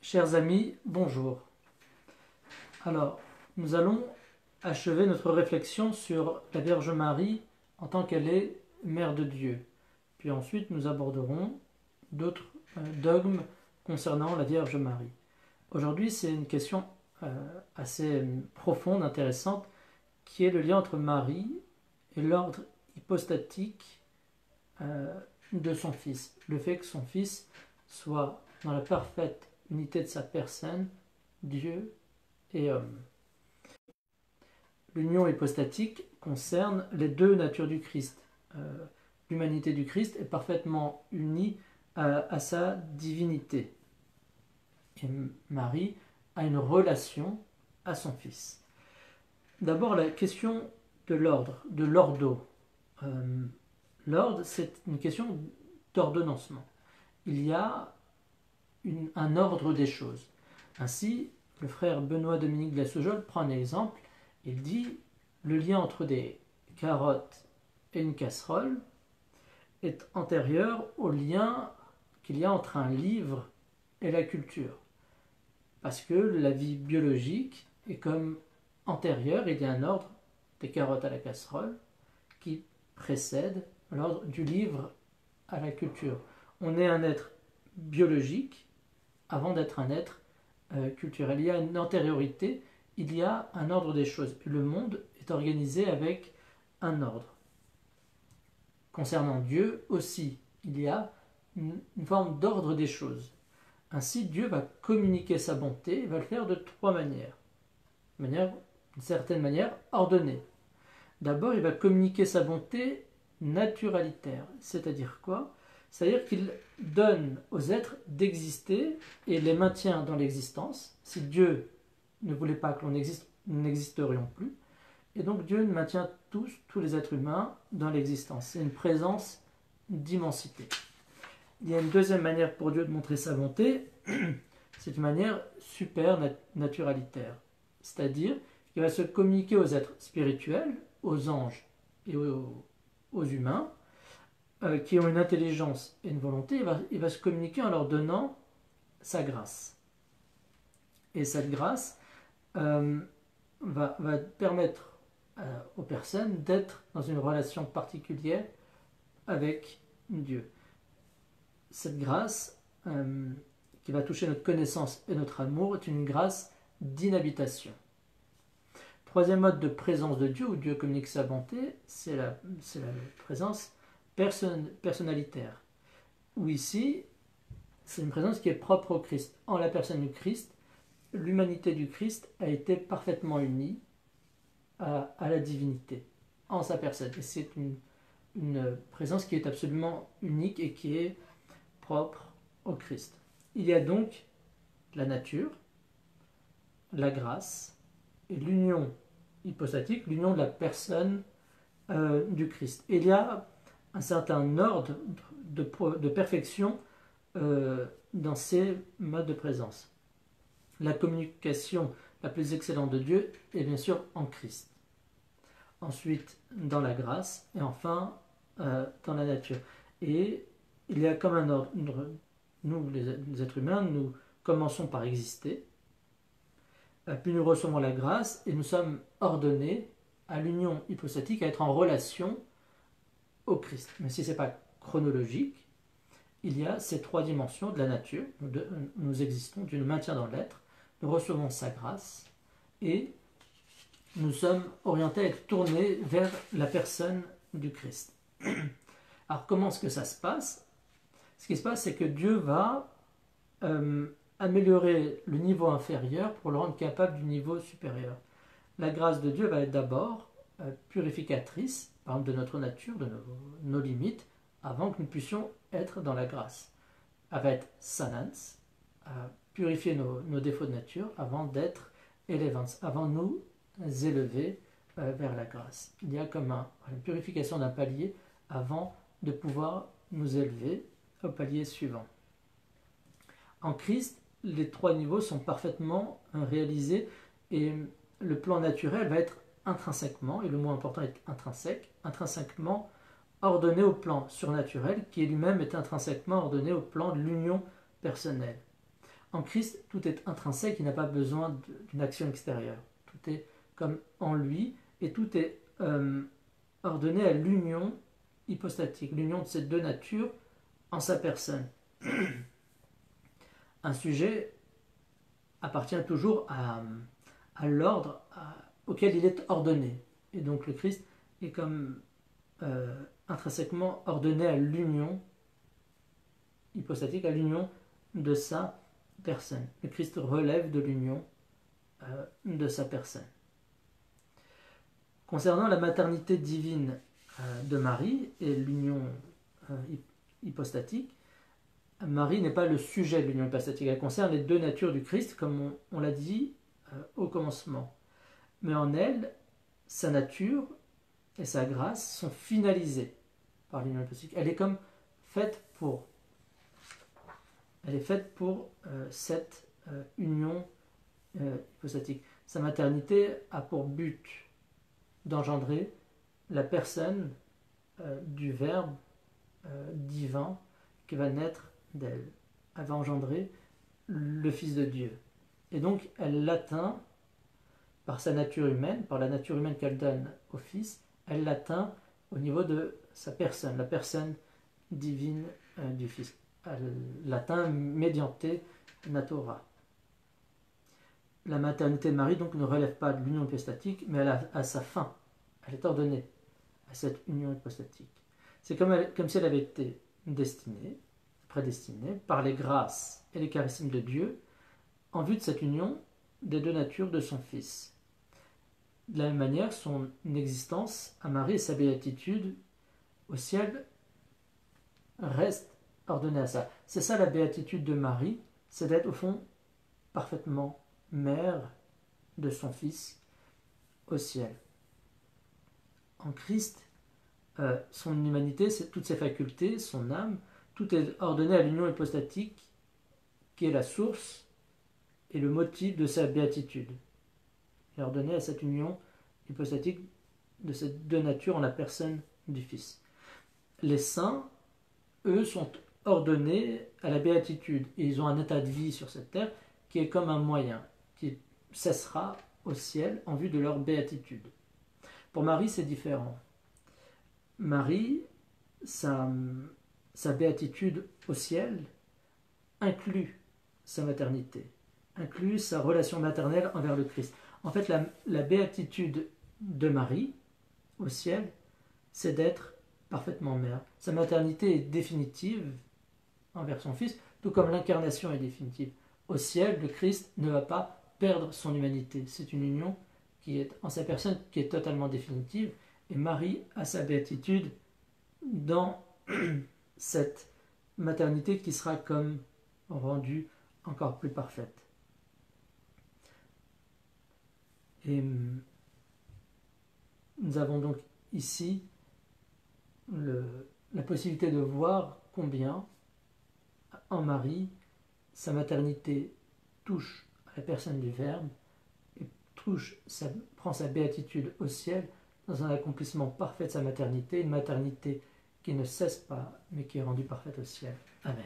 Chers amis, bonjour. Alors, nous allons achever notre réflexion sur la Vierge Marie en tant qu'elle est Mère de Dieu. Puis ensuite, nous aborderons d'autres dogmes concernant la Vierge Marie. Aujourd'hui, c'est une question assez profonde, intéressante, qui est le lien entre Marie et l'ordre hypostatique de son Fils. Le fait que son Fils soit dans la parfaite unité de sa personne, Dieu et homme. L'union hypostatique concerne les deux natures du Christ. L'humanité du Christ est parfaitement unie à sa divinité. Et Marie a une relation à son Fils. D'abord, la question de l'ordre, de l'ordo. L'ordre, c'est une question d'ordonnancement. Il y a un ordre des choses. Ainsi, le frère Benoît-Dominique de la Saugeole prend un exemple. Il dit le lien entre des carottes et une casserole est antérieur au lien qu'il y a entre un livre et la culture. Parce que la vie biologique est comme antérieure, il y a un ordre des carottes à la casserole qui précède l'ordre du livre à la culture. On est un être biologique avant d'être un être culturel. Il y a une antériorité, il y a un ordre des choses. Le monde est organisé avec un ordre. Concernant Dieu aussi, il y a une forme d'ordre des choses. Ainsi, Dieu va communiquer sa bonté, il va le faire de trois manières. D'une certaine manière ordonnée. D'abord, il va communiquer sa bonté naturalitaire. C'est-à-dire quoi ? C'est-à-dire qu'il donne aux êtres d'exister et les maintient dans l'existence. Si Dieu ne voulait pas que l'on existe, nous n'existerions plus. Et donc Dieu maintient tous les êtres humains dans l'existence. C'est une présence d'immensité. Il y a une deuxième manière pour Dieu de montrer sa bonté, c'est une manière supernaturalitaire. C'est-à-dire qu'il va se communiquer aux êtres spirituels, aux anges et aux humains, qui ont une intelligence et une volonté. Il va se communiquer en leur donnant sa grâce. Et cette grâce va permettre aux personnes d'être dans une relation particulière avec Dieu. Cette grâce qui va toucher notre connaissance et notre amour est une grâce d'inhabitation. Troisième mode de présence de Dieu, où Dieu communique sa bonté, c'est la présence personnalitaire. Où ici, c'est une présence qui est propre au Christ. En la personne du Christ, l'humanité du Christ a été parfaitement unie à la divinité, en sa personne. Et c'est une présence qui est absolument unique et qui est propre au Christ. Il y a donc la nature, la grâce et l'union hypostatique, l'union de la personne du Christ. Et il y a un certain ordre de perfection dans ces modes de présence. La communication la plus excellente de Dieu est bien sûr en Christ. Ensuite, dans la grâce, et enfin, dans la nature. Et il y a comme un ordre. Nous, les êtres humains, nous commençons par exister, puis nous recevons la grâce, et nous sommes ordonnés à l'union hypostatique, à être en relation au Christ. Mais si ce n'est pas chronologique, il y a ces trois dimensions de la nature. Nous existons, Dieu nous maintient dans l'être, nous recevons sa grâce, et nous sommes orientés à être tournés vers la personne du Christ. Alors comment est-ce que ça se passe ? Ce qui se passe, c'est que Dieu va améliorer le niveau inférieur pour le rendre capable du niveau supérieur. La grâce de Dieu va être d'abord purificatrice, par exemple de notre nature, de nos limites, avant que nous puissions être dans la grâce. Elle va être sanans, purifier nos défauts de nature avant d'être elevans, avant de nous élever vers la grâce. Il y a comme une purification d'un palier avant de pouvoir nous élever au palier suivant. En Christ, les trois niveaux sont parfaitement réalisés et le plan naturel va être intrinsèquement, et le mot important est intrinsèque, intrinsèquement ordonné au plan surnaturel qui lui-même est intrinsèquement ordonné au plan de l'union personnelle. En Christ, tout est intrinsèque, il n'a pas besoin d'une action extérieure. Tout est comme en lui, et tout est ordonné à l'union hypostatique, l'union de ces deux natures en sa personne. Un sujet appartient toujours à l'ordre auquel il est ordonné. Et donc le Christ est comme intrinsèquement ordonné à l'union hypostatique, à l'union de sa personne. Le Christ relève de l'union de sa personne. Concernant la maternité divine de Marie et l'union hypostatique, Marie n'est pas le sujet de l'union hypostatique. Elle concerne les deux natures du Christ, comme on l'a dit au commencement. Mais en elle, sa nature et sa grâce sont finalisées par l'union hypostatique. Elle est comme faite pour. Elle est faite pour cette union hypostatique. Sa maternité a pour but d'engendrer la personne du Verbe divin qui va naître d'elle. Elle va engendrer le Fils de Dieu. Et donc, elle l'atteint par sa nature humaine, par la nature humaine qu'elle donne au Fils, elle l'atteint au niveau de sa personne, la personne divine du Fils. Elle l'atteint mediante natura. La maternité de Marie donc ne relève pas de l'union hypostatique, mais elle a sa fin. Elle est ordonnée à cette union hypostatique. C'est comme si elle avait été destinée, prédestinée, par les grâces et les charismes de Dieu, en vue de cette union des deux natures de son Fils. De la même manière, son existence à Marie et sa béatitude au ciel restent ordonnées à ça. C'est ça la béatitude de Marie, c'est d'être au fond parfaitement mère de son Fils au ciel. En Christ, son humanité, toutes ses facultés, son âme, tout est ordonné à l'union hypostatique qui est la source et le motif de sa béatitude. Il est ordonné à cette union hypostatique de ces deux natures en la personne du Fils. Les saints, eux, sont ordonnés à la béatitude et ils ont un état de vie sur cette terre qui est comme un moyen, qui cessera au ciel en vue de leur béatitude. Pour Marie, c'est différent. Marie, sa béatitude au ciel inclut sa maternité, inclut sa relation maternelle envers le Christ. En fait, la béatitude de Marie au ciel, c'est d'être parfaitement mère. Sa maternité est définitive envers son Fils, tout comme l'incarnation est définitive. Au ciel, le Christ ne va pas perdre son humanité. C'est une union qui est en sa personne, qui est totalement définitive, et Marie a sa béatitude dans cette maternité qui sera comme rendue encore plus parfaite. Et nous avons donc ici la possibilité de voir combien en Marie sa maternité touche à la personne du Verbe et prend sa béatitude au ciel dans un accomplissement parfait de sa maternité, une maternité qui ne cesse pas mais qui est rendue parfaite au ciel. Amen.